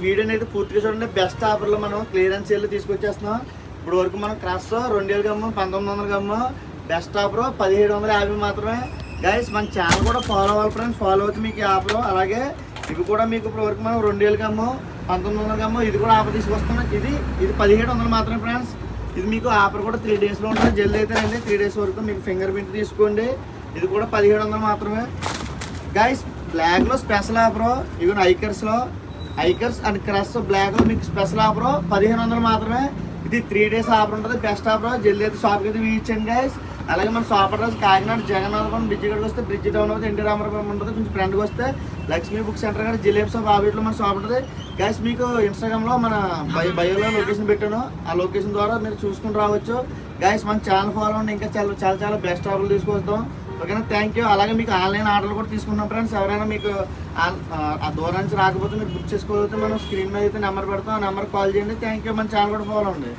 వీడియోని అయితే పూర్తిగా చూడండి. బెస్ట్ ఆఫర్లో మనం క్లియరెన్స్ సేల్ తీసుకొచ్చేస్తున్నాం. ఇప్పుడు వరకు మనం క్రాస్ 2000 గమ్ము 1900 గమ్ము బెస్ట్ ఆఫర్ 1750 మాత్రమే. గైస్ మన ఛానల్ కూడా ఫాలో అవ్వాలి ఫ్రెండ్స్. ఫాలో అవుతుంది మీకు ఆఫర్. అలాగే ఇవి కూడా మీకు ఇప్పుడు వరకు మనం 2000 గమ్ము 1900 గమ్ము ఇది కూడా ఆఫర్ తీసుకొస్తున్నాం. ఇది 1700 మాత్రమే ఫ్రెండ్స్. ఇది మీకు ఆఫర్ కూడా 3 డేస్లో ఉంటుంది. జల్దీ అయితే రండి. 3 డేస్ వరకు మీకు ఫింగర్ ప్రింట్ తీసుకోండి. ఇది కూడా 1700 మాత్రమే. గైస్ బ్లాక్లో స్పెషల్ ఆఫర్. ఇవి ఐకర్స్ అండ్ క్రష్ బ్లాక్లో మీకు స్పెషల్ ఆఫర్ 1500 మాత్రమే. ఇది 3 డేస్ ఆఫర్ ఉంటుంది. Best offer. జల్దీ అయితే షాప్కి అయితే ఇచ్చండి గైస్. అలాగే మన shop address Kakinada Jagannathapuram bridge కాడికి వస్తే బ్రిడ్జ్ టౌన్ అవుతుంది. ఎన్టీ రామారావు ఉంటుంది. కొంచెం ఫ్రంట్కి వస్తే లక్ష్మీ బుక్ సెంటర్ కానీ జిలేబీ షాప్ ఆవిట్లో మన షాప్ ఉంటుంది. గైస్ మీకు ఇన్స్టాగ్రామ్లో మన బయోలో లొకేషన్ పెట్టాను. ఆ లొకేషన్ ద్వారా మీరు చూసుకుని రావచ్చు. గైస్ మన ఛానల్ ఫాలో అవ్వండి. ఇంకా చాలా బెస్ట్ ఆఫర్లు తీసుకొస్తాం. ఓకేనా, థ్యాంక్ యూ. అలాగే మీకు ఆన్లైన్ ఆర్డర్లు కూడా తీసుకుంటాం ఫ్రెండ్స్. ఎవరైనా మీకు ఆ దూరం నుంచి రాకపోతే మీరు బుక్ చేసుకోగలిగితే మనం స్క్రీన్ మీద అయితే నెంబర్ పెడతాం. ఆ నెంబర్ కాల్ చేయండి. Thank you. మన ఛానల్ కూడా ఫాలో అవ్వండి.